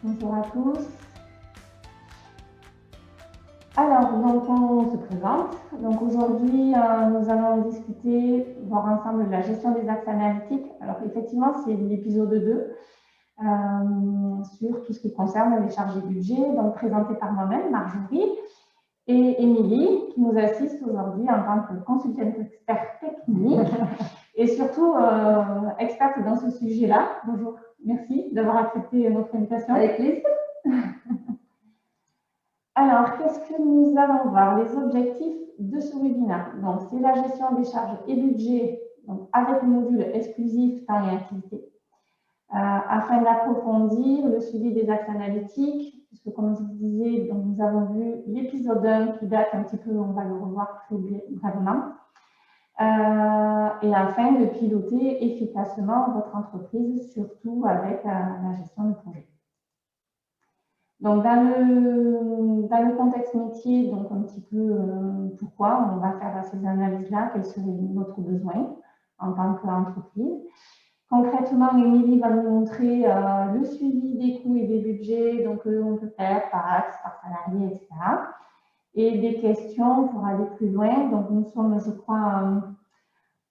Bonjour à tous. Alors, donc on se présente. Donc aujourd'hui, nous allons discuter, voir ensemble la gestion des axes analytiques. Alors effectivement, c'est l'épisode 2 sur tout ce qui concerne les charges et budgets, donc présenté par moi-même, Marjorie, et Émilie, qui nous assiste aujourd'hui en tant que consultante experte technique et surtout experte dans ce sujet-là. Bonjour, merci d'avoir accepté notre invitation. Avec plaisir. Alors, qu'est-ce que nous allons voir? Les objectifs de ce webinaire. Donc, c'est la gestion des charges et budgets donc, avec le module exclusif temps et activité. Afin d'approfondir le suivi des axes analytiques, puisque comme je vous disais, donc, nous avons vu l'épisode 1 qui date un petit peu, on va le revoir très brièvement. Et afin de piloter efficacement votre entreprise, surtout avec la gestion de projet. Donc, dans le contexte métier, donc un petit peu pourquoi on va faire ces analyses-là, quel serait notre besoin en tant qu'entreprise. Concrètement, Émilie va nous montrer le suivi des coûts et des budgets, donc on peut faire par axe, par salarié, etc. Et des questions pour aller plus loin. Donc, nous sommes, je crois,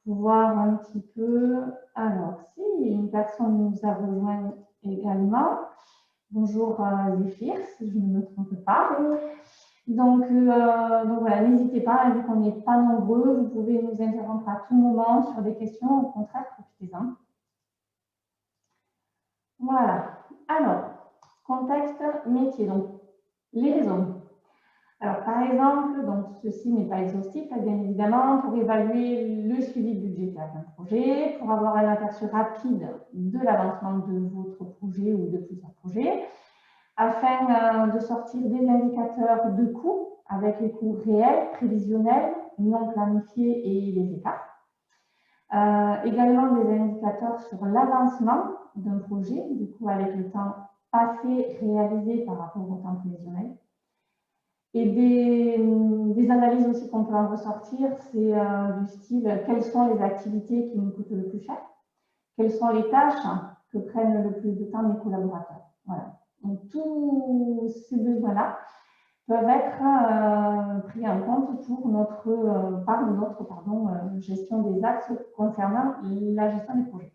pour voir un petit peu. Alors, si une personne nous a rejoint également. Bonjour Zéphir, si je ne me trompe pas. Donc voilà, n'hésitez pas, vu qu'on n'est pas nombreux, vous pouvez nous interrompre à tout moment sur des questions, au contraire, profitez-en. Voilà. Alors, contexte métier, donc les raisons. Alors, par exemple, donc ceci n'est pas exhaustif, bien évidemment, pour évaluer le suivi budgétaire d'un projet, pour avoir un aperçu rapide de l'avancement de votre projet ou de plusieurs projets, afin de sortir des indicateurs de coûts avec les coûts réels, prévisionnels, non planifiés et les écarts. Également des indicateurs sur l'avancement d'un projet, du coup avec le temps passé réalisé par rapport au temps prévisionnel. Et des analyses aussi qu'on peut en ressortir, c'est du style quelles sont les activités qui nous coûtent le plus cher, quelles sont les tâches que prennent le plus de temps mes collaborateurs. Voilà. Donc tous ces besoins-là peuvent être pris en compte pour notre gestion des axes concernant la gestion des projets.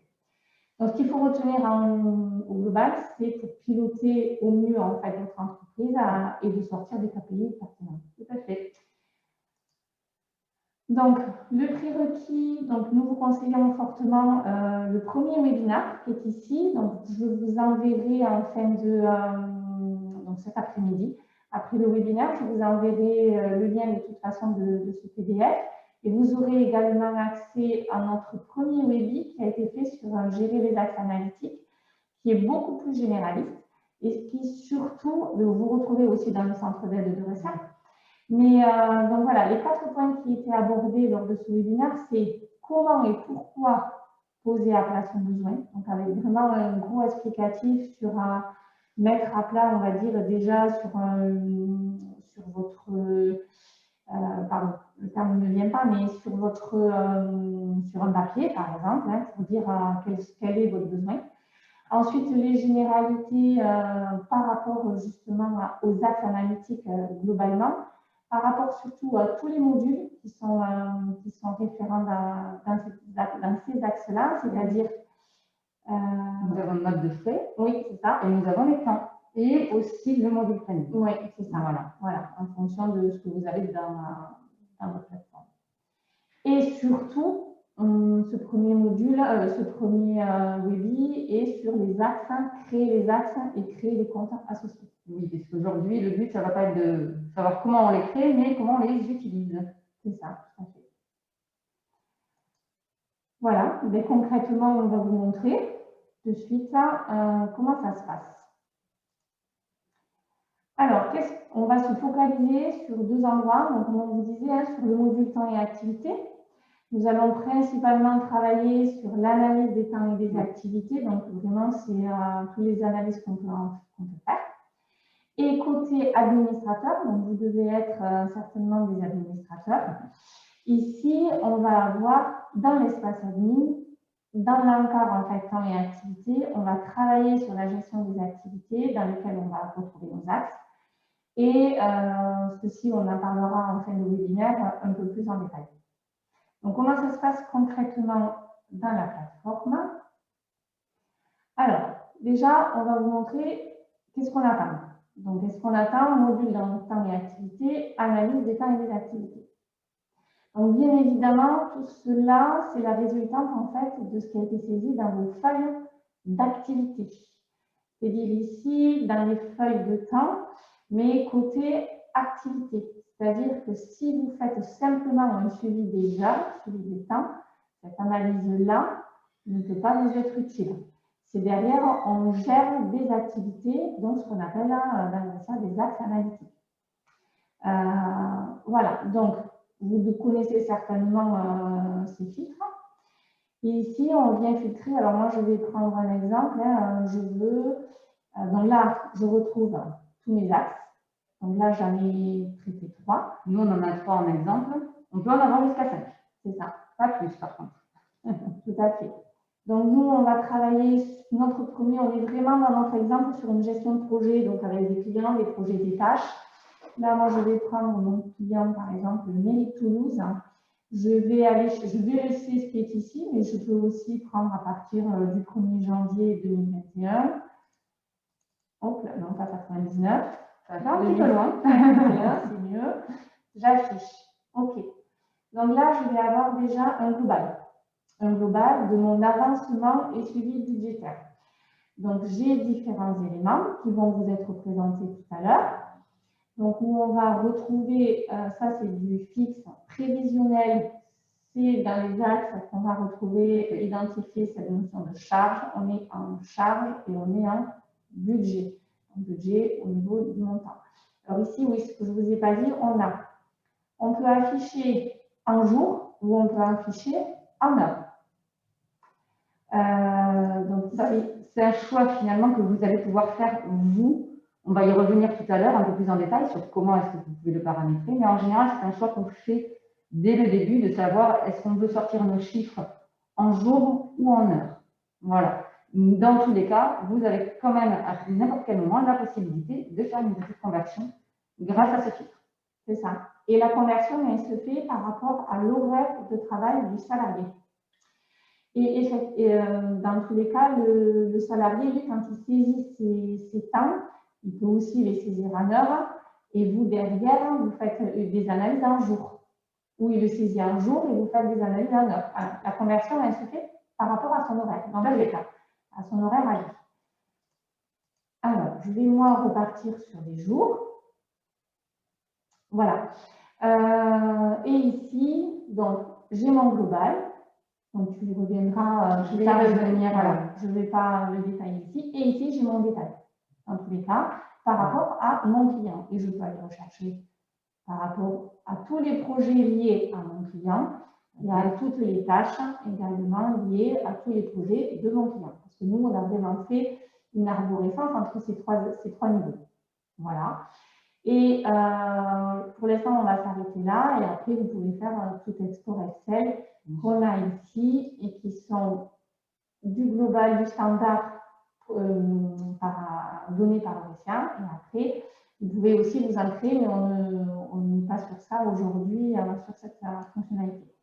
Donc, ce qu'il faut retenir au global, c'est pour piloter au mieux en fait votre entreprise et de sortir des KPI pertinents. Tout à fait. Donc, le prérequis, donc nous vous conseillons fortement le premier webinaire qui est ici. Donc, je vous enverrai en fin de donc cet après-midi. Après le webinaire, je vous enverrai le lien de toute façon de ce PDF. Et vous aurez également accès à notre premier webi qui a été fait sur gérer les axes analytiques, qui est beaucoup plus généraliste et qui surtout, vous retrouvez aussi dans le centre d'aide de recherche. Mais donc voilà, les 4 points qui étaient abordés lors de ce webinaire, c'est comment et pourquoi poser à plat son besoin. Donc avec vraiment un gros explicatif sur mettre à plat, on va dire déjà sur votre pardon, le terme ne vient pas, mais sur un papier, par exemple, hein, pour dire quel est votre besoin. Ensuite, les généralités par rapport justement aux axes analytiques globalement, par rapport surtout à tous les modules qui sont référents dans ces axes-là, c'est-à-dire… nous avons le mode de fait. Oui, c'est ça. Et nous avons les temps. Et aussi le module planning. Oui, c'est ça. Voilà, en fonction de ce que vous avez dans votre plateforme. Et surtout, ce premier module, ce premier webi est sur les axes, créer les axes et créer les comptes associés. Oui, parce qu'aujourd'hui, le but, ça ne va pas être de savoir comment on les crée, mais comment on les utilise. C'est ça, tout à fait. Voilà, mais concrètement, on va vous montrer de suite comment ça se passe. Alors, on va se focaliser sur 2 endroits. Donc, comme on vous disait, sur le module temps et activité. Nous allons principalement travailler sur l'analyse des temps et des activités. Donc, vraiment, c'est toutes les analyses qu'on peut faire. Et côté administrateur, donc vous devez être certainement des administrateurs. Ici, on va avoir dans l'espace admin dans l'encart en fait, temps et activité, on va travailler sur la gestion des activités dans lesquelles on va retrouver nos axes. Et ceci, on en parlera en fin de webinaire un peu plus en détail. Donc, comment ça se passe concrètement dans la plateforme? Alors, déjà, on va vous montrer qu'est-ce qu'on attend. Donc, qu'est-ce qu'on attend? Module dans temps et activité, analyse des temps et des activités. Donc, bien évidemment, tout cela, c'est la résultante en fait de ce qui a été saisi dans vos feuilles d'activité. C'est-à-dire ici, dans les feuilles de temps, mais côté activité. C'est-à-dire que si vous faites simplement un suivi des heures, suivi des temps, cette analyse-là ne peut pas vous être utile. C'est derrière, on gère des activités, donc ce qu'on appelle dans ça des axes analytiques. Voilà, donc vous connaissez certainement ces filtres. Et ici, on vient filtrer. Alors moi, je vais prendre un exemple. Je veux, donc là, je retrouve tous mes axes. Donc là, j'en ai traité 3. Nous, on en a 3 en exemple. On peut en avoir jusqu'à 5. C'est ça. Pas plus, par contre. Tout à fait. Donc nous, on va travailler, notre premier, on est vraiment dans notre exemple sur une gestion de projet, donc avec des clients, des projets, des tâches. Là, moi, je vais prendre mon client, par exemple, le mairie de Toulouse. Je vais laisser ce qui est ici, mais je peux aussi prendre à partir du 1er janvier 2021. Hop là, non, pas 99. Ça va un petit peu loin. C'est mieux. J'affiche. OK. Donc là, je vais avoir déjà un global de mon avancement et suivi budgétaire. Donc, j'ai différents éléments qui vont vous être présentés tout à l'heure. Donc, où on va retrouver, ça c'est du fixe prévisionnel, c'est dans les axes qu'on va retrouver, identifier cette notion de charge. On est en charge et on est en budget. En budget au niveau du montant. Alors ici, oui, ce que je ne vous ai pas dit, on peut afficher en jour ou on peut afficher en heure. Donc, c'est un choix finalement que vous allez pouvoir faire vous. On va y revenir tout à l'heure un peu plus en détail sur comment est-ce que vous pouvez le paramétrer. Mais en général, c'est un choix qu'on fait dès le début de savoir est-ce qu'on veut sortir nos chiffres en jour ou en heure. Voilà. Dans tous les cas, vous avez quand même à n'importe quel moment la possibilité de faire une petite conversion grâce à ce filtre. C'est ça. Et la conversion, elle se fait par rapport à l'horaire de travail du salarié. Et dans tous les cas, le salarié, lui, quand il saisit ses temps, il peut aussi les saisir en heure. Et vous, derrière, vous faites des analyses en jour. Ou il le saisit en jour et vous faites des analyses en heure. Alors, la conversion, elle se fait par rapport à son horaire, dans tous les cas, à son horaire à lui. Alors, je vais, moi, repartir sur les jours. Voilà. Et ici, donc, j'ai mon global. Donc, tu y reviendras. Je vais revenir. Voilà. Je ne vais pas le détailler ici. Et ici, j'ai mon détail. Dans tous les cas, par rapport à mon client. Et je peux aller rechercher par rapport à tous les projets liés à mon client et à toutes les tâches également liées à tous les projets de mon client. Parce que nous, on a vraiment fait une arborescence entre ces trois niveaux. Voilà. Et pour l'instant, on va s'arrêter là. Et après, vous pouvez faire tout export Excel qu'on a ici et qui sont du global, du standard donné par Lucien. Et après, vous pouvez aussi vous en créer, mais on n'est pas sur ça aujourd'hui, sur cette fonctionnalité.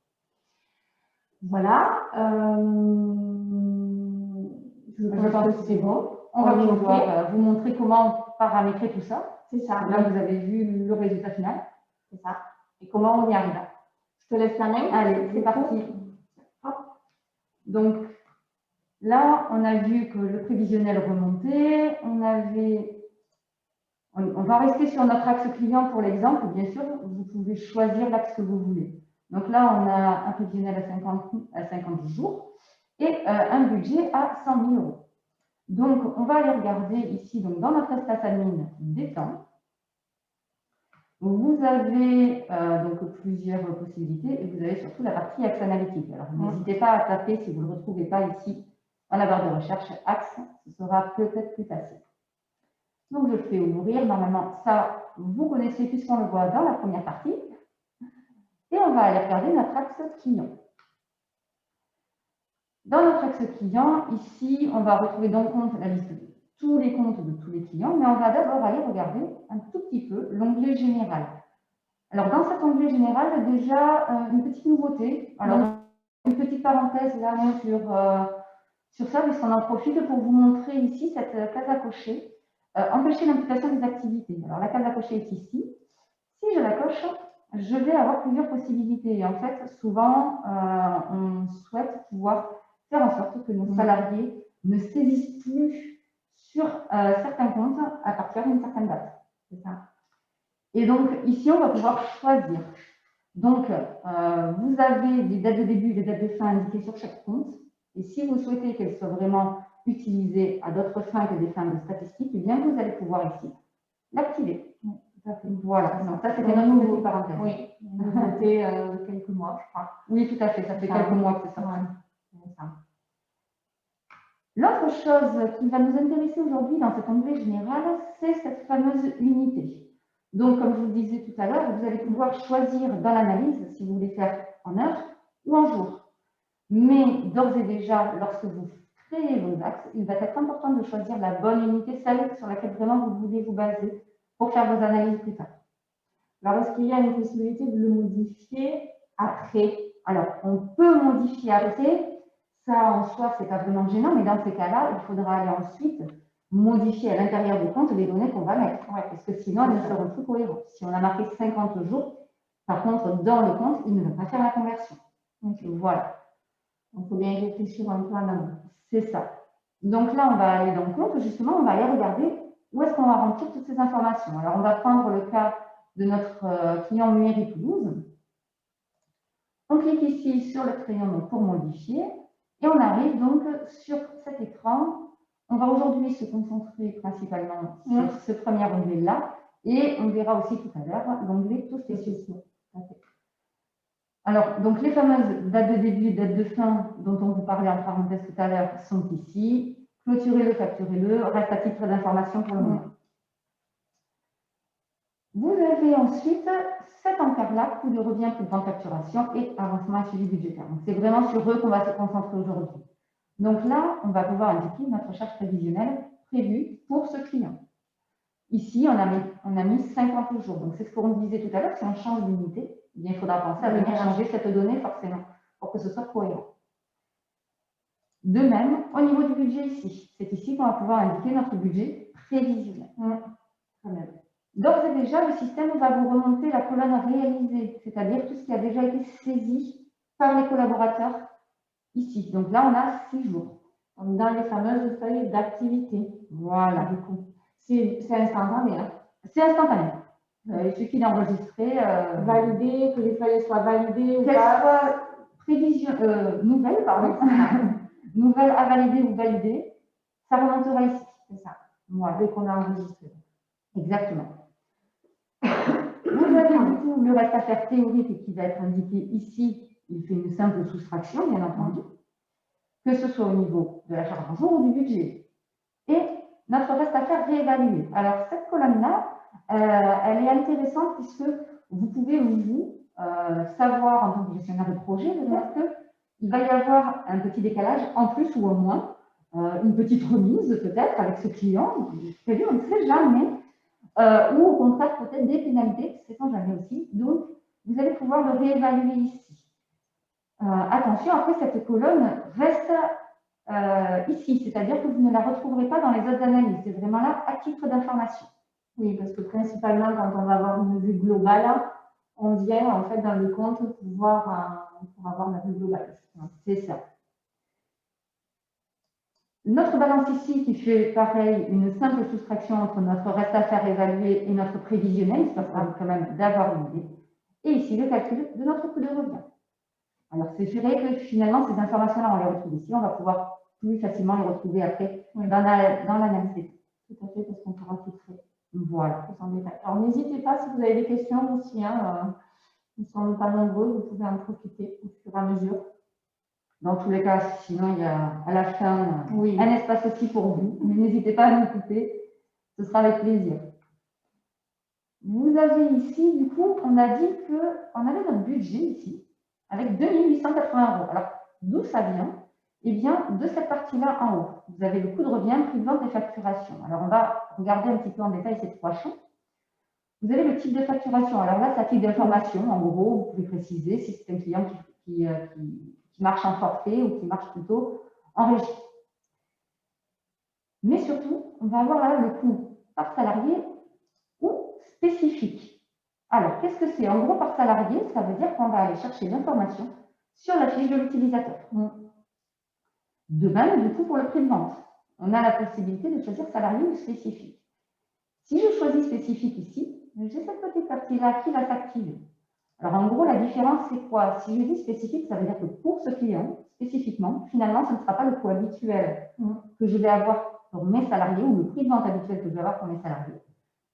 Voilà. Je pense que c'est bon. On va pouvoir vous montrer comment paramétrer tout ça. C'est ça. Là, vous avez vu le résultat final. C'est ça. Et comment on y arrive. Je te laisse la main. Allez, c'est parti. Hop. Donc, là, on a vu que le prévisionnel remontait. On va rester sur notre axe client pour l'exemple. Bien sûr, vous pouvez choisir l'axe que vous voulez. Donc là, on a un prévisionnel à 50 jours et un budget à 100 000 euros. Donc, on va aller regarder ici, donc, dans notre espace admin des temps. Vous avez donc plusieurs possibilités et vous avez surtout la partie axe analytique. Alors, n'hésitez pas à taper si vous ne le retrouvez pas ici dans la barre de recherche axe, ce sera peut-être plus facile. Donc, je fais ouvrir. Normalement, ça, vous connaissez puisqu'on le voit dans la première partie. Et on va aller regarder notre axe client. Dans notre axe client, ici, on va retrouver dans le compte la liste de tous les comptes de tous les clients, mais on va d'abord aller regarder un tout petit peu l'onglet général. Alors, dans cet onglet général, déjà, une petite nouveauté. Alors, une petite parenthèse là sur ça, puisqu'on en profite pour vous montrer ici cette case à cocher. Empêcher l'imputation des activités. Alors, la case à cocher est ici. Si je la coche, je vais avoir plusieurs possibilités. Et en fait, souvent, on souhaite pouvoir faire en sorte que nos salariés ne saisissent plus sur certains comptes à partir d'une certaine date. C'est ça. Et donc, ici, on va pouvoir choisir. Donc, vous avez des dates de début et des dates de fin indiquées sur chaque compte. Et si vous souhaitez qu'elles soient vraiment utilisées à d'autres fins que des fins de statistiques, eh bien, vous allez pouvoir ici l'activer. Voilà, donc ça c'était notre petite parenthèse. Oui, une nouveauté de quelques mois, je crois. Oui, tout à fait, ça fait quelques mois que c'est sorti. Ouais. L'autre chose qui va nous intéresser aujourd'hui dans cet onglet général, c'est cette fameuse unité. Donc, comme je vous le disais tout à l'heure, vous allez pouvoir choisir dans l'analyse si vous voulez faire en heure ou en jour. Mais d'ores et déjà, lorsque vous créez vos axes, il va être important de choisir la bonne unité, celle sur laquelle vraiment vous voulez vous baser pour faire vos analyses plus tard. Alors, est-ce qu'il y a une possibilité de le modifier après? Alors, on peut modifier après. Ça, en soi, c'est pas vraiment gênant, mais dans ces cas-là, il faudra aller ensuite modifier à l'intérieur du compte les données qu'on va mettre. Ouais, parce que sinon, elles ne seront plus cohérentes. Si on a marqué 50 jours, par contre, dans le compte, il ne va pas faire la conversion. Donc, voilà. Il faut bien réfléchir un peu en amont. C'est ça. Donc là, on va aller dans le compte, justement, on va aller regarder où est-ce qu'on va remplir toutes ces informations. Alors, on va prendre le cas de notre client Mairie Toulouse. On clique ici sur le crayon pour modifier et on arrive donc sur cet écran. On va aujourd'hui se concentrer principalement sur ce premier onglet-là et on verra aussi tout à l'heure l'onglet Tout spécifique. Alors, donc les fameuses dates de début et dates de fin dont on vous parlait en parenthèse tout à l'heure sont ici. Clôturez-le, facturez-le, reste à titre d'information pour le moment. Vous avez ensuite cet encart-là, coût de revient, coût de facturation et avancement et suivi budgétaire. Donc, c'est vraiment sur eux qu'on va se concentrer aujourd'hui. Donc là, on va pouvoir indiquer notre charge prévisionnelle prévue pour ce client. Ici, on a mis 50 jours. Donc, c'est ce qu'on disait tout à l'heure. Si on change d'unité, il faudra penser à venir changer cette donnée forcément pour que ce soit cohérent. De même, au niveau du budget ici, c'est ici qu'on va pouvoir indiquer notre budget prévisionnel. D'ores et déjà, le système va vous remonter la colonne réalisée, c'est-à-dire tout ce qui a déjà été saisi par les collaborateurs ici. Donc là, on a 6 jours. Dans les fameuses feuilles d'activité. Voilà, du coup. C'est instantané. Hein. C'est instantané. Il suffit d'enregistrer. Valider, que les feuilles soient validées ou qu'elles pas. Soient nouvelles, pardon. Nouvelles à valider ou valider. Ça remontera ici. C'est ça. Voilà. Dès qu'on a enregistré. Exactement. Vous avez du coup le reste à faire théorique qui va être indiqué ici. Il fait une simple soustraction, bien entendu, que ce soit au niveau de la charge en jour ou du budget. Et notre reste à faire réévaluer. Alors, cette colonne-là, elle est intéressante puisque vous pouvez, vous, savoir en tant que gestionnaire de projet, peut-être qu'il va y avoir un petit décalage en plus ou en moins, une petite remise peut-être avec ce client, prévu, on ne sait jamais. Ou au contraire peut-être des pénalités, sait-on jamais aussi. Donc, vous allez pouvoir le réévaluer ici. Attention, après cette colonne reste ici, c'est-à-dire que vous ne la retrouverez pas dans les autres analyses. C'est vraiment là à titre d'information. Oui, parce que principalement, quand on va avoir une vue globale, on vient en fait dans le compte pour avoir la vue globale. C'est ça. Notre balance ici qui fait pareil, une simple soustraction entre notre reste à faire évalué et notre prévisionnel, ça sera quand même d'avoir une idée. Et ici, le calcul de notre coût de revient. Alors, c'est vrai que finalement, ces informations-là, on les retrouve ici. On va pouvoir plus facilement les retrouver après dans l'analyse. Tout à fait, parce qu'on pourra filtrer. Voilà. Alors, n'hésitez pas si vous avez des questions aussi. Ils ne sont pas nombreux, vous pouvez en profiter au fur et à mesure. Dans tous les cas, sinon, il y a à la fin un espace aussi pour vous. Mais n'hésitez pas à nous couper, ce sera avec plaisir. Vous avez ici, du coup, on a dit qu'on avait notre budget ici, avec 2 880 €. Alors, d'où ça vient? Eh bien, de cette partie-là en haut, vous avez le coût de revient, prix de vente et facturation. Alors, on va regarder un petit peu en détail ces trois champs. Vous avez le type de facturation. Alors là, c'est à titre d'information. En gros, vous pouvez préciser si c'est un client qui marche en forfait ou qui marche plutôt en régie. Mais surtout, on va avoir là le coût par salarié ou spécifique. Alors, qu'est-ce que c'est? En gros, par salarié, ça veut dire qu'on va aller chercher l'information sur la fiche de l'utilisateur. De même, du coup, pour le prix de vente, on a la possibilité de choisir salarié ou spécifique. Si je choisis spécifique ici, j'ai cette petite partie-là qui va s'activer. Alors, en gros, la différence, c'est quoi? Si je dis spécifique, ça veut dire que pour ce client, spécifiquement, finalement, ce ne sera pas le coût habituel que je vais avoir pour mes salariés ou le prix de vente habituel que je vais avoir pour mes salariés.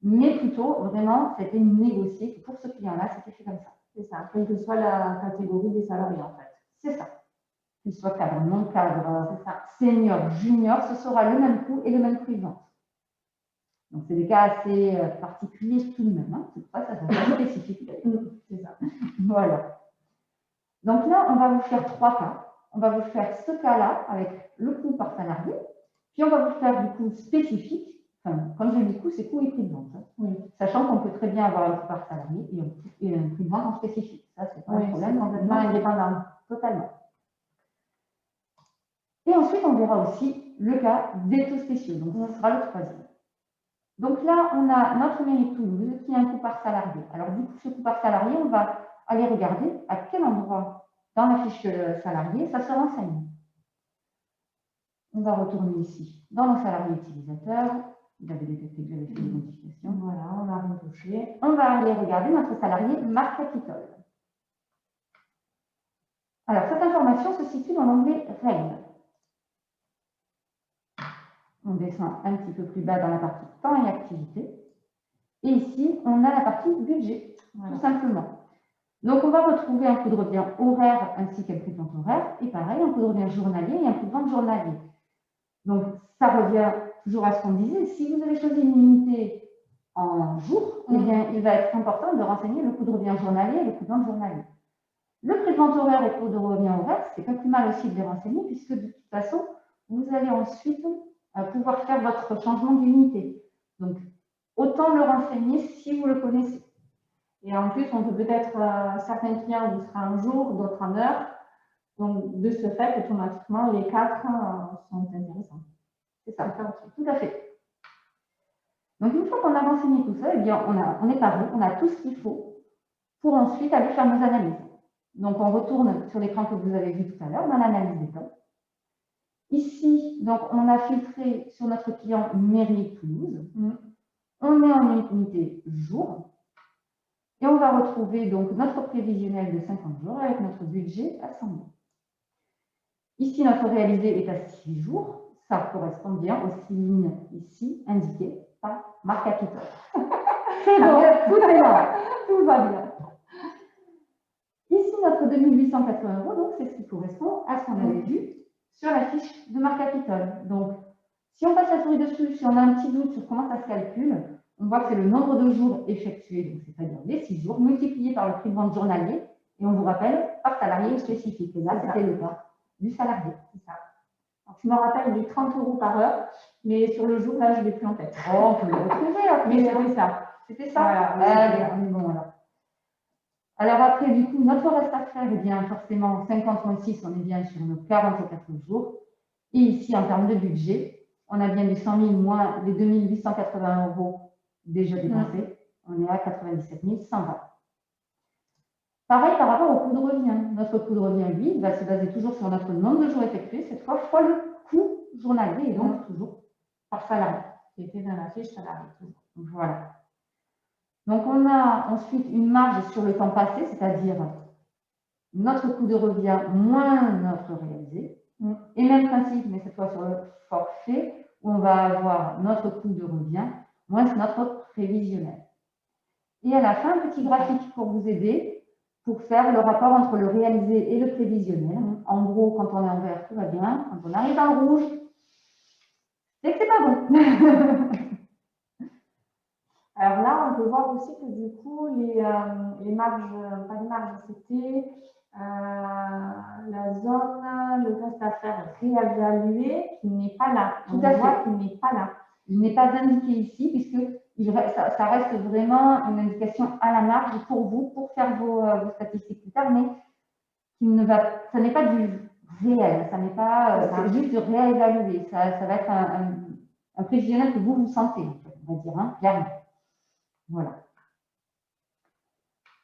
Mais plutôt, vraiment, c'était négocié que pour ce client-là, c'était fait comme ça. C'est ça, quelle que soit la catégorie des salariés, en fait. C'est ça. Qu'il soit cadre, non cadre, senior, junior, ce sera le même coût et le même prix de vente. Donc, c'est des cas assez particuliers tout de même. Hein. C'est pour ça que ça s'appelle spécifique. C'est ça. Voilà. Donc là, on va vous faire trois cas. On va vous faire ce cas-là avec le coût par salarié. Puis, on va vous faire du coût spécifique. Enfin, quand je dis coût, c'est coût et prix de vente. Hein. Oui. Sachant qu'on peut très bien avoir un coût par salarié et un prix de vente en spécifique. Ça, c'est pas un problème. Complètement indépendant. Totalement. Et ensuite, on verra aussi le cas des taux spéciaux. Donc, ce sera le troisième. Donc là, on a notre mairie de Toulouse qui a un coût par salarié. Alors, du coup, ce coût par salarié, on va aller regarder à quel endroit dans la fiche salarié ça se renseigne. On va retourner ici dans nos salariés utilisateurs. Vous avez détecté que j'avais fait des modifications. Voilà, on va retoucher. On va aller regarder notre salarié marque Capitole. Alors, cette information se situe dans l'onglet Règles. On descend un petit peu plus bas dans la partie temps et activité. Et ici, on a la partie budget, tout simplement. Donc, on va retrouver un coût de revient horaire ainsi qu'un prix de vente horaire. Et pareil, un coût de revient journalier et un prix de vente journalier. Donc, ça revient toujours à ce qu'on disait. Si vous avez choisi une unité en jour, eh bien, il va être important de renseigner le coût de revient journalier et le coût de vente journalier. Le prix de vente horaire et le coût de revient horaire, c'est pas plus mal aussi de les renseigner puisque de toute façon, vous allez ensuite pouvoir faire votre changement d'unité. Donc, autant le renseigner si vous le connaissez. Et en plus, on peut peut-être, certains clients vous sera un jour, d'autres en heure. Donc, de ce fait, automatiquement, les quatre sont intéressants. C'est ça, tout à fait. Donc, une fois qu'on a renseigné tout ça, eh bien, on est paré, on a tout ce qu'il faut pour ensuite aller faire nos analyses. Donc, on retourne sur l'écran que vous avez vu tout à l'heure, dans l'analyse des temps. Ici, donc, on a filtré sur notre client mairie Toulouse. On est en unité jour. Et on va retrouver donc notre prévisionnel de 50 jours avec notre budget à 100 jours. Ici, notre réalisé est à 6 jours. Ça correspond bien aux 6 lignes ici indiquées par marque Capitole. C'est bon, tout est là, tout va bien. Ici, notre 2880 €, donc c'est ce qui correspond à ce qu'on avait vu sur la fiche de marque Capitole. Donc, si on passe la souris dessus, si on a un petit doute sur comment ça se calcule, on voit que c'est le nombre de jours effectués, donc c'est-à-dire les 6 jours, multiplié par le prix de vente journalier, et on vous rappelle par salarié spécifique. Et là, c'était le cas du salarié. C'est ça. Alors, je me rappelle du 30 € par heure, mais sur le jour, là, je ne l'ai plus en tête. Oh, on peut le retrouver après. Mais c'était ça. C'était ça. Voilà. Bon, alors après, du coup, notre reste à faire, eh bien, forcément, 50-6, on est bien sur nos 44 jours. Et ici, en termes de budget, on a bien du 100 000 moins les 2880 € déjà dépensés. On est à 97 120. Pareil par rapport au coût de revient. Notre coût de revient, lui, va se baser toujours sur notre nombre de jours effectués, cette fois fois le coût journalier, et donc toujours par salarié. Qui était dans la fiche salarié. Voilà. Donc, on a ensuite une marge sur le temps passé, c'est-à-dire notre coût de revient moins notre réalisé. Et même principe, mais cette fois sur le forfait, où on va avoir notre coût de revient moins notre prévisionnel. Et à la fin, un petit graphique pour vous aider, pour faire le rapport entre le réalisé et le prévisionnel. En gros, quand on est en vert, tout va bien. Quand on arrive dans le rouge, c'est que c'est pas bon. Alors là, on peut voir aussi que du coup, les marges, pas les marges, c'était la zone, le reste à faire réévaluer, qui n'est pas là. Tout à fait. Qu'il n'est pas là. Il n'est pas indiqué ici, puisque ça reste vraiment une indication à la marge pour vous, pour faire vos statistiques plus tard, mais ça n'est pas du réel, ça n'est pas, c'est juste de réévaluer. Ça va être un prévisionnel que vous sentez, on va dire, hein, clairement. Voilà.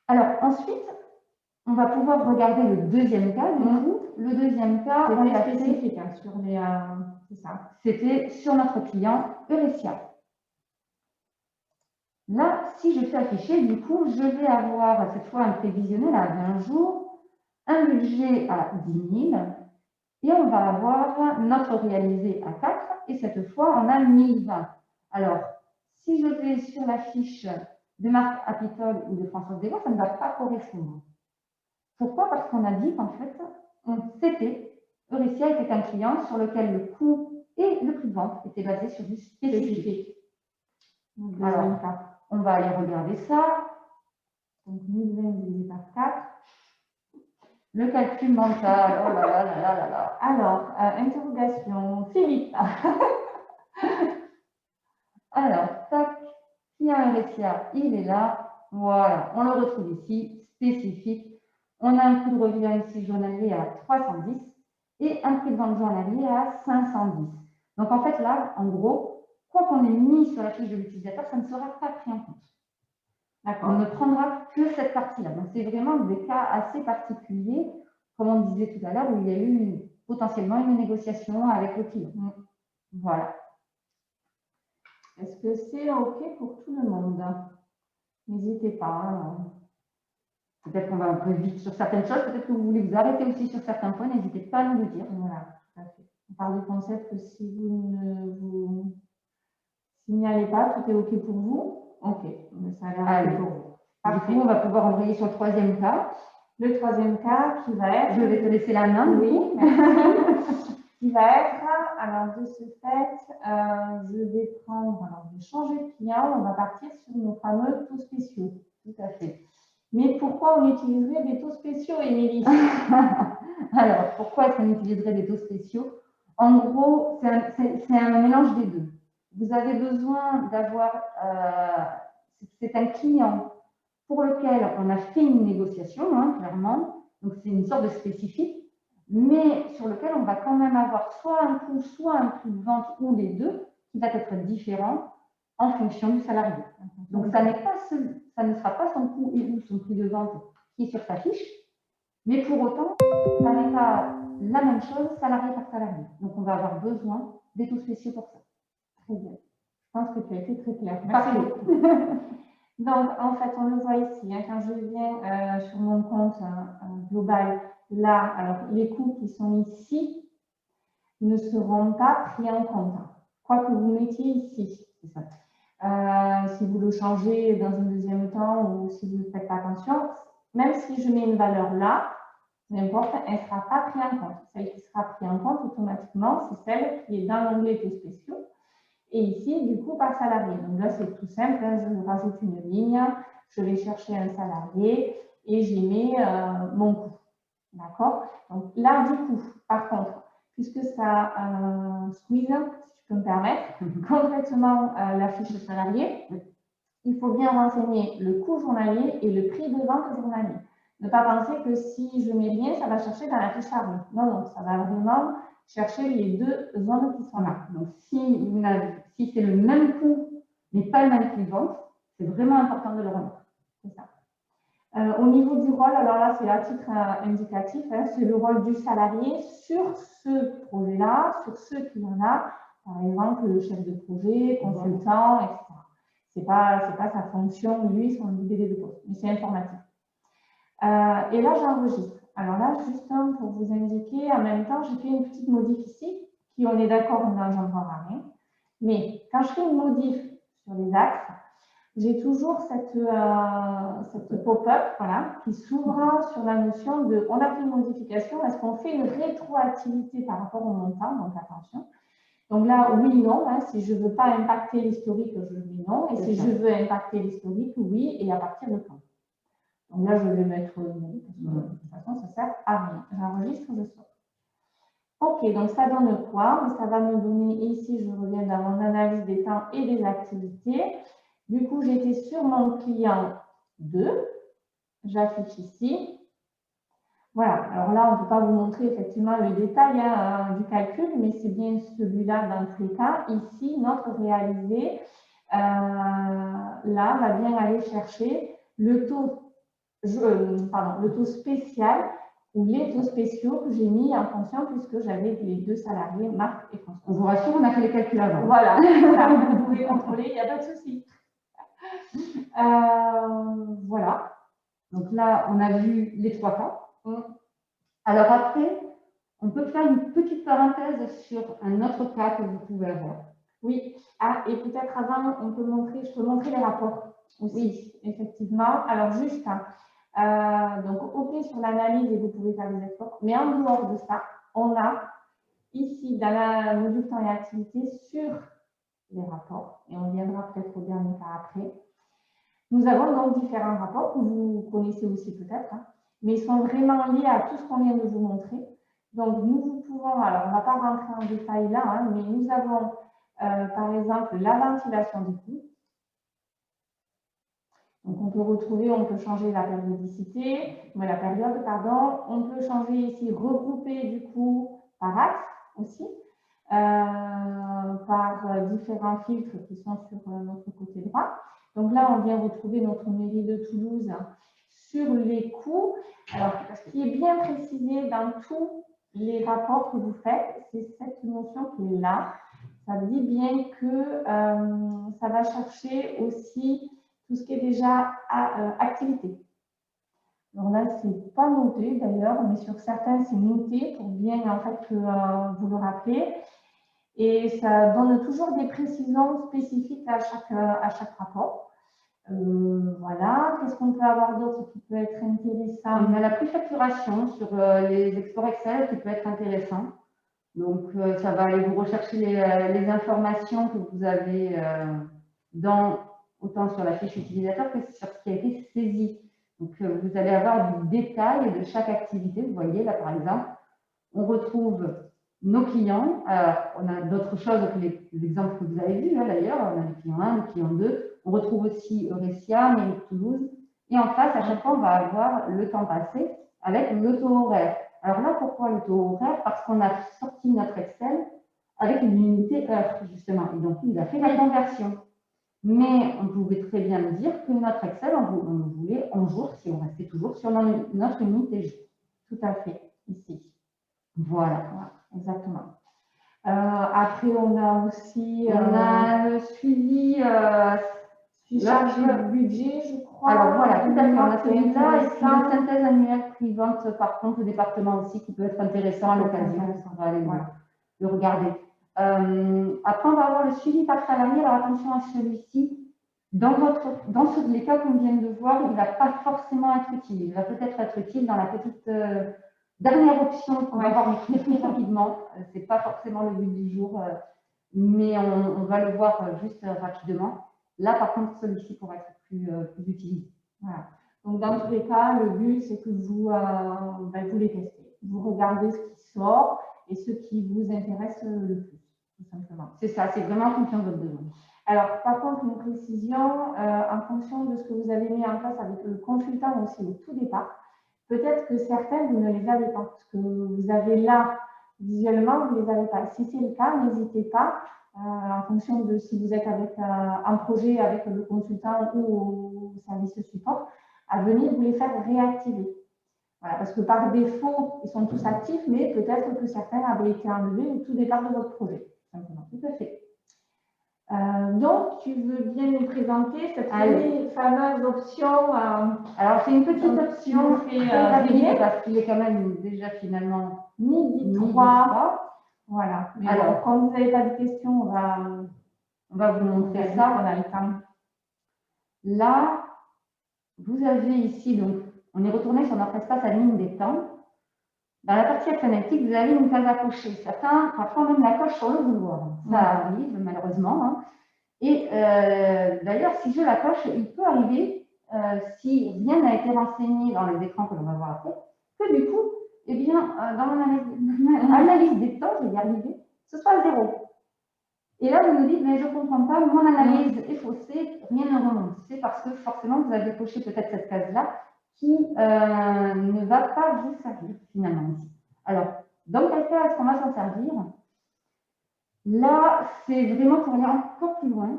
Alors, ensuite, on va pouvoir regarder le deuxième cas. Du coup, le deuxième cas, on l'a spécifique hein, sur les. C'est ça. C'était sur notre client Eurecia. Là, si je fais afficher, du coup, je vais avoir cette fois un prévisionnel à 20 jours, un budget à 10 000, et on va avoir notre réalisé à 4, et cette fois, on a 1020. Alors, si je vais sur la fiche de Marc Apitol ou de François Desvaux, ça ne va pas correspondre. Pourquoi? Parce qu'on a dit qu'en fait, Eurecia était un client sur lequel le coût et le prix de vente étaient basés sur du spécifique. Alors, on va aller regarder ça. Donc, 1020 divisé par 4. Le calcul mental, oh là là là là là là. Alors, interrogation, Philippe. Alors, tac, client Eurecia, il est là. Voilà, on le retrouve ici, spécifique. On a un coût de revient ici journalier à 310 et un prix de vente journalier à 510. Donc, en fait, là, en gros, quoi qu'on ait mis sur la fiche de l'utilisateur, ça ne sera pas pris en compte. On ne prendra que cette partie-là. Donc, c'est vraiment des cas assez particuliers, comme on disait tout à l'heure, où il y a eu potentiellement une négociation avec le client. Voilà. Est-ce que c'est OK pour tout le monde? N'hésitez pas. Hein. Peut-être qu'on va un peu vite sur certaines choses. Peut-être que vous voulez vous arrêter aussi sur certains points. N'hésitez pas à nous le dire. Voilà, tout à fait. On parle du concept que si vous ne vous signalez pas, tout est OK pour vous. OK, mais ça a l'air OK pour vous. Parfait. Du coup, on va pouvoir embrayer sur le troisième cas. Le troisième cas qui va être… Je vais te laisser la main. Oui, merci. Qui va être, alors de ce fait, je vais changer de client, on va partir sur nos fameux taux spéciaux. Tout à fait. Mais pourquoi on utiliserait des taux spéciaux, Émilie? Alors, pourquoi est-ce qu'on utiliserait des taux spéciaux? En gros, c'est un mélange des deux. Vous avez besoin d'avoir, c'est un client pour lequel on a fait une négociation, hein, clairement, donc c'est une sorte de spécifique, mais sur lequel on va quand même avoir soit un coût, soit un prix de vente, ou les deux, qui va être différent en fonction du salarié. Donc, ça ne sera pas son coût et ou son prix de vente qui est sur sa fiche, mais pour autant, ça n'est pas la même chose salarié par salarié. Donc, on va avoir besoin des taux spéciaux pour ça. Très bien. Je pense que tu as été très clair. Parfait. Donc, en fait, on le voit ici, hein, quand je viens sur mon compte global, là, alors les coûts qui sont ici ne seront pas pris en compte. Quoi que vous mettiez ici, c'est ça. Si vous le changez dans un deuxième temps ou si vous ne faites pas attention, même si je mets une valeur là, n'importe, elle ne sera pas prise en compte. Celle qui sera prise en compte automatiquement, c'est celle qui est dans l'onglet taux spéciaux. Et ici, du coup, par salarié. Donc là, c'est tout simple. Hein, je rajoute une ligne, je vais chercher un salarié et j'y mets mon coût. D'accord? Donc là, du coup, par contre, puisque ça squeeze, si je peux me permettre, concrètement la fiche de salarié, il faut bien renseigner le coût journalier et le prix de vente journalier. Ne pas penser que si je mets rien, ça va chercher dans la fiche salarié. Non, non, ça va vraiment chercher les deux zones qui sont là. Donc, si c'est le même coût, mais pas le même prix de vente, c'est vraiment important de le remettre. C'est ça. Au niveau du rôle, alors là, c'est à titre indicatif, hein, c'est le rôle du salarié sur ce projet-là, sur ce client-là, par exemple le chef de projet, consultant, etc. C'est pas sa fonction, lui, son libellé de poste, mais c'est informatique. Et là, j'enregistre. Alors là, juste pour vous indiquer, en même temps, j'ai fait une petite modif ici, qui, on est d'accord, n'engendrera rien. Mais quand je fais une modif sur les axes, j'ai toujours cette pop-up voilà, qui s'ouvre sur la notion de, on a fait une modification, est-ce qu'on fait une rétroactivité par rapport au montant? Donc attention. Donc là, oui, non. Hein, si je ne veux pas impacter l'historique, je dis non. Et si je veux impacter l'historique, oui. Et à partir de quand? Donc là, je vais mettre non, parce que de toute façon, ça sert à rien. J'enregistre, je sors. Ok, donc ça donne quoi? Ça va me donner ici, je reviens dans mon analyse des temps et des activités. Du coup, j'étais sur mon client 2. J'affiche ici. Voilà, alors là, on ne peut pas vous montrer effectivement le détail du calcul, mais c'est bien celui-là dans tous les cas. Ici, notre réalisé, là, va bien aller chercher le taux, le taux spécial ou les taux spéciaux que j'ai mis en fonction puisque j'avais les 2 salariés, Marc et François. On vous rassure, on a fait les calculs avant. Voilà, vous pouvez contrôler, il n'y a pas de souci. Voilà. Donc là, on a vu les 3 cas. Alors après, on peut faire une petite parenthèse sur un autre cas que vous pouvez avoir. Oui, et peut-être avant, je peux montrer les rapports aussi, effectivement. Alors juste, donc OK sur l'analyse et vous pouvez faire des exports, mais en dehors de ça, on a ici dans la module temps et activité sur les rapports, et on viendra peut-être au dernier cas après. Nous avons donc différents rapports que vous connaissez aussi peut-être, mais ils sont vraiment liés à tout ce qu'on vient de vous montrer. Donc, nous pouvons, alors on ne va pas rentrer en détail là, mais nous avons par exemple la ventilation des coûts. Donc, on peut retrouver, on peut changer la périodicité, la période, pardon. On peut changer ici, regrouper du coup par axe aussi, par différents filtres qui sont sur notre côté droit. Donc là, on vient retrouver notre mairie de Toulouse sur les coûts. Alors, ce qui est bien précisé dans tous les rapports que vous faites, c'est cette notion qui est là. Ça dit bien que ça va chercher aussi tout ce qui est déjà activité. Alors là, ce n'est pas noté d'ailleurs, mais sur certains, c'est noté pour bien en fait que vous le rappelez. Et ça donne toujours des précisions spécifiques à chaque rapport. Voilà, qu'est-ce qu'on peut avoir d'autre qui peut être intéressant? On a la préfacturation sur les exports Excel qui peut être intéressant. Donc, ça va aller vous rechercher les informations que vous avez autant sur la fiche utilisateur que sur ce qui a été saisi. Donc, vous allez avoir du détail de chaque activité. Vous voyez, là, par exemple, on retrouve nos clients. Alors, on a d'autres choses que les exemples que vous avez vus, d'ailleurs. On a le client 1, le client 2. On retrouve aussi Eurecia, Mairie de Toulouse. Et en face, à chaque fois, on va avoir le temps passé avec le taux horaire. Alors là, pourquoi le taux horaire? Parce qu'on a sorti notre Excel avec une unité heure, justement. Et donc, il a fait la conversion. Mais on pouvait très bien dire que notre Excel, on le voulait en jour, si on restait toujours sur notre unité jour. Tout à fait, ici. Voilà. Exactement. Après, on a aussi... on a le suivi... chargé de budget, je crois. Alors voilà, tout à fait. On a celui-là et puis une synthèse annuelle suivante par contre le département aussi qui peut être intéressant à l'occasion. On va aller le regarder. Après, on va avoir le suivi par salarié. Alors attention à celui-ci. Dans les cas qu'on vient de voir, il ne va pas forcément être utile. Il va peut-être être utile dans la petite dernière option qu'on va voir très rapidement. Ce n'est pas forcément le but du jour, mais on va le voir juste rapidement. Là, par contre, celui-ci pourrait être plus utilisé. Voilà. Donc, dans tous les cas, le but, c'est que vous les testez. Vous regardez ce qui sort et ce qui vous intéresse le plus, tout simplement. C'est ça, c'est vraiment en fonction de votre besoin. Alors, par contre, une précision, en fonction de ce que vous avez mis en place avec le consultant aussi au tout départ, peut-être que certains, vous ne les avez pas. Ce que vous avez là, visuellement, vous ne les avez pas. Si c'est le cas, n'hésitez pas. En fonction de si vous êtes avec un projet avec le consultant ou au service support, à venir vous les faire réactiver. Voilà, parce que par défaut, ils sont tous actifs, mais peut-être que certains avaient été enlevés au tout départ de votre projet. Simplement. Tout à fait. Donc, tu veux bien nous présenter cette fameuse option? Alors, c'est une petite option très rapide parce qu'il est quand même déjà finalement midi 3. Voilà. Mais alors, quand vous n'avez pas de questions, on va vous montrer ça. On a le temps. Là, vous avez ici, donc, on est retourné sur notre espace admin des temps. Dans la partie phonétique, vous avez une case à cocher. Certains, parfois même la coche sur le vouloir. Ça arrive, malheureusement. Et d'ailleurs, si je la coche, il peut arriver si rien n'a été renseigné dans les écrans que l'on va voir après, que du coup, eh bien, dans mon analyse des temps, je vais y arriver, ce soit 0. Et là, vous nous dites, mais je ne comprends pas, mon analyse est faussée, rien ne remonte. C'est parce que forcément, vous avez coché peut-être cette case-là qui ne va pas vous servir finalement ici. Alors, dans quel cas est-ce qu'on va s'en servir? Là, c'est vraiment pour aller encore plus loin.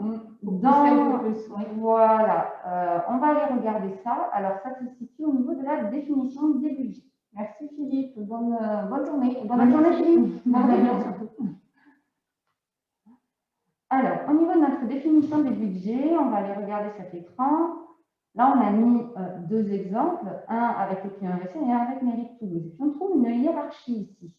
Voilà, on va aller regarder ça. Alors, ça se situe au niveau de la définition des budgets. Merci Philippe, bonne journée. Bonne journée Philippe. Alors, au niveau de notre définition des budgets, on va aller regarder cet écran. Là, on a mis deux exemples, un avec le client RSN et un avec Mairie de Toulouse. Et puis, on trouve une hiérarchie ici.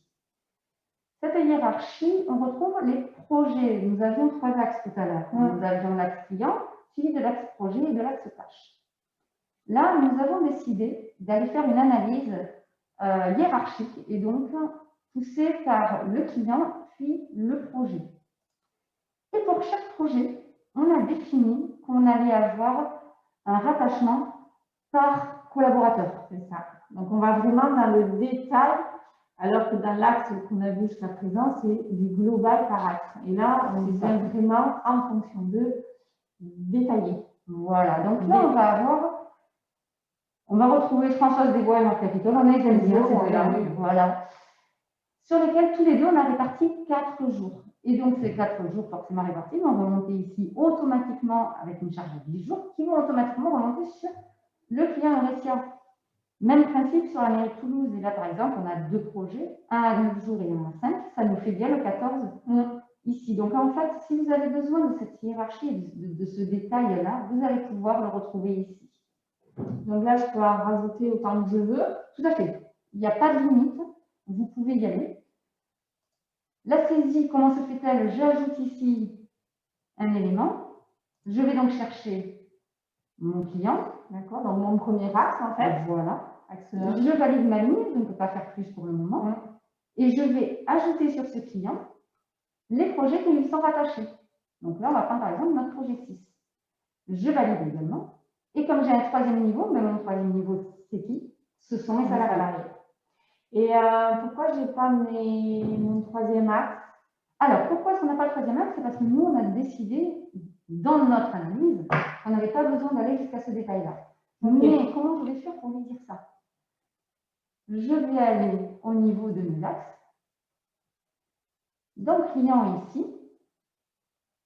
Cette hiérarchie, on retrouve les projets. Nous avions 3 axes tout à l'heure. Nous avions l'axe client, suivi de l'axe projet et de l'axe tâche. Là, nous avons décidé d'aller faire une analyse hiérarchique et donc poussée par le client puis le projet. Et pour chaque projet, on a défini qu'on allait avoir un rattachement par collaborateur. C'est ça. Donc, on va vraiment dans le détail, alors que dans l'axe qu'on a vu jusqu'à présent, c'est du global par axe. Et là, on vient vraiment en fonction de détailler. Voilà. Donc là, on va retrouver Françoise Desbois et Marc Capitol. On a les Indiens, voilà. Sur lesquels tous les deux, on a réparti 4 jours. Et donc, ces 4 jours forcément répartis vont remonter ici automatiquement avec une charge de 10 jours qui vont automatiquement remonter sur le client Eurecia. Même principe sur la mairie de Toulouse. Et là, par exemple, on a 2 projets, un à 9 jours et un à 5. Ça nous fait bien le 14 ici. Donc, en fait, si vous avez besoin de cette hiérarchie, de ce détail-là, vous allez pouvoir le retrouver ici. Donc là, je peux en rajouter autant que je veux. Tout à fait. Il n'y a pas de limite. Vous pouvez y aller. La saisie, comment se fait-elle? J'ajoute ici un élément. Je vais donc chercher mon client. D'accord. Donc, mon premier axe, en fait. Voilà. Je valide ma ligne. Je ne peux pas faire plus pour le moment. Et je vais ajouter sur ce client les projets qui lui sont rattachés. Donc là, on va prendre par exemple notre projet 6. Je valide également. Et comme j'ai un 3e niveau, mais mon 3e niveau, c'est qui? Ce sont mes salariés. Et pourquoi je n'ai pas mon 3e axe? Alors, pourquoi est-ce qu'on n'a pas le 3e axe? C'est parce que nous, on a décidé, dans notre analyse, qu'on n'avait pas besoin d'aller jusqu'à ce détail-là. Mais comment je vais faire pour lui dire ça? Je vais aller au niveau de mes axes. Dans le client ici,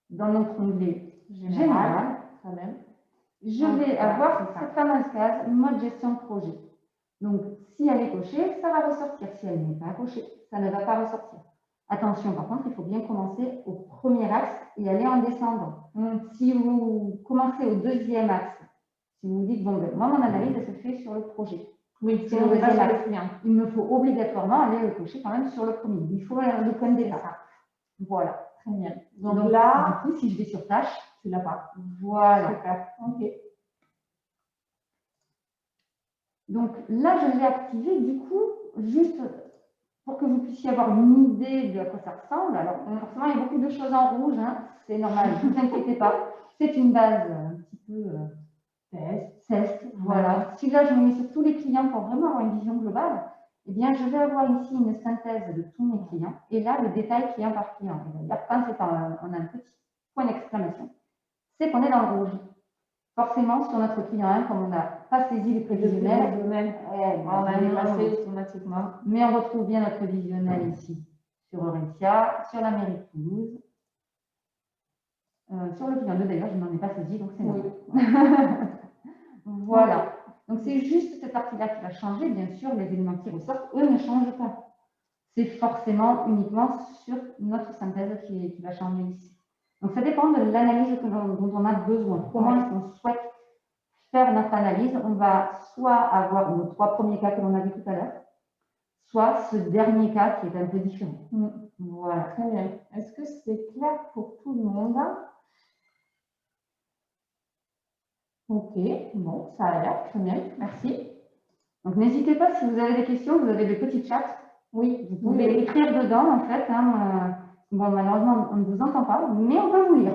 dans notre onglet général, je vais avoir cette fameuse case mode gestion de projet. Donc, si elle est cochée, ça va ressortir. Si elle n'est pas cochée, ça ne va pas ressortir. Attention, par contre, il faut bien commencer au premier axe et aller en descendant. Si vous commencez au 2e axe, si vous vous dites, bon, ben, moi, mon analyse, elle se fait sur le projet. Oui, c'est le 2e axe. Il me faut obligatoirement aller le cocher quand même sur le premier. Il faut le point de départ. Voilà. Très bien. Donc là, du coup, si je vais sur tâche, tu l'as pas. Voilà. Super. Ok. Donc là, je l'ai activé, du coup, juste pour que vous puissiez avoir une idée de à quoi ça ressemble. Alors, forcément, il y a beaucoup de choses en rouge, hein. C'est normal, ne vous inquiétez pas. C'est une base un petit peu test. Voilà. Si là, je me mets sur tous les clients pour vraiment avoir une vision globale, eh bien, je vais avoir ici une synthèse de tous mes clients. Et là, le détail client par client. D'ailleurs, quand on a un petit point d'exclamation, c'est qu'on est dans le rouge. Forcément, sur notre client 1, comme on n'a pas saisi les prévisionnels, on a effacé automatiquement. Mais on retrouve bien notre prévisionnel ici, sur Eurecia, sur la mairie de Toulouse. Sur le client 2, d'ailleurs, je n'en ai pas saisi, donc c'est normal. Voilà. Donc, c'est juste cette partie-là qui va changer. Bien sûr, les éléments qui ressortent, eux, ne changent pas. C'est forcément uniquement sur notre synthèse qui va changer ici. Donc, ça dépend de l'analyse dont on a besoin. Comment est-ce qu'on souhaite faire notre analyse? On va soit avoir nos 3 premiers cas que l'on a vu tout à l'heure, soit ce dernier cas qui est un peu différent. Voilà, très bien. Est-ce que c'est clair pour tout le monde? Ok, bon, ça a l'air très bien. Merci. Donc, n'hésitez pas, si vous avez des questions, vous avez le petit chat. Oui, vous pouvez écrire dedans, en fait. Bon, malheureusement, on ne vous entend pas, mais on peut vous lire.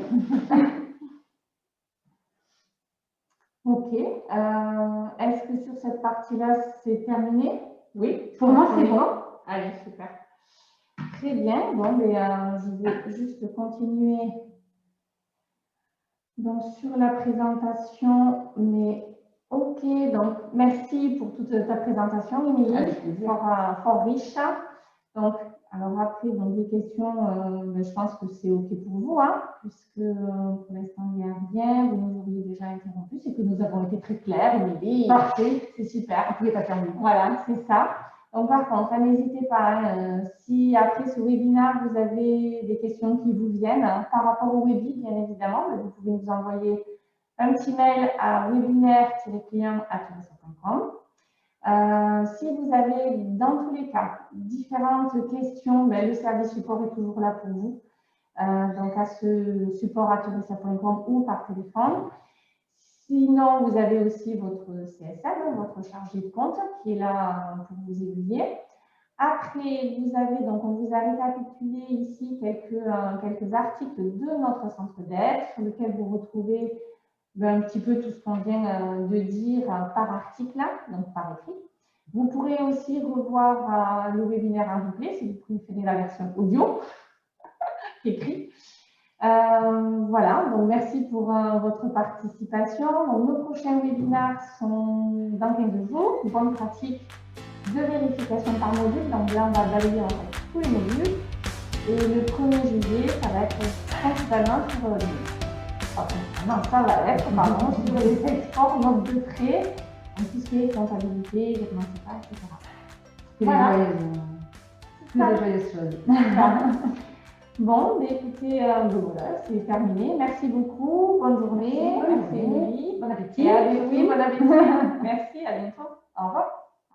Ok. Est-ce que sur cette partie-là, c'est terminé? Oui, pour moi, c'est bon. Allez, super. Très bien. Bon, mais, je vais juste continuer donc, sur la présentation. Mais ok, donc merci pour toute ta présentation, Émilie. Fort riche. Donc, alors après, donc, les questions, je pense que c'est ok pour vous, hein, puisque pour l'instant, il n'y a rien. Vous nous auriez déjà interrompu, c'est que nous avons été très clairs, Émilie. Parfait, c'est super. On pouvait pas terminer. Voilà, c'est ça. Donc, par contre, n'hésitez pas, si après ce webinaire, vous avez des questions qui vous viennent par rapport au webi, bien évidemment, vous pouvez nous envoyer un petit mail à webinaire-client@touressa.com. Si vous avez, dans tous les cas, différentes questions, le service support est toujours là pour vous. Donc, à ce support@touressa.com ou par téléphone. Sinon, vous avez aussi votre CSM, votre chargé de compte, qui est là pour vous aiguiller. Après, vous avez, donc, on vous a récapitulé ici quelques articles de notre centre d'aide, sur lequel vous retrouvez un petit peu tout ce qu'on vient de dire par article, donc par écrit. Vous pourrez aussi revoir le webinaire en replay si vous préférez la version audio, écrit. Voilà, donc merci pour votre participation. Donc, nos prochains webinaires sont dans 15 jours. Bonne pratique de vérification par module. Donc là, on va balayer en fait tous les modules. Et le 1er juillet, ça va être principalement sur sur les exports, notes de frais, tout ce qui est comptabilité, virement CEPA, etc. Voilà. Des joyeuses choses. Bon, écoutez, voilà, c'est terminé. Merci beaucoup. Bonne journée. Merci, Émilie. Bon appétit. Oui, bon appétit. Merci, à bientôt. Au revoir.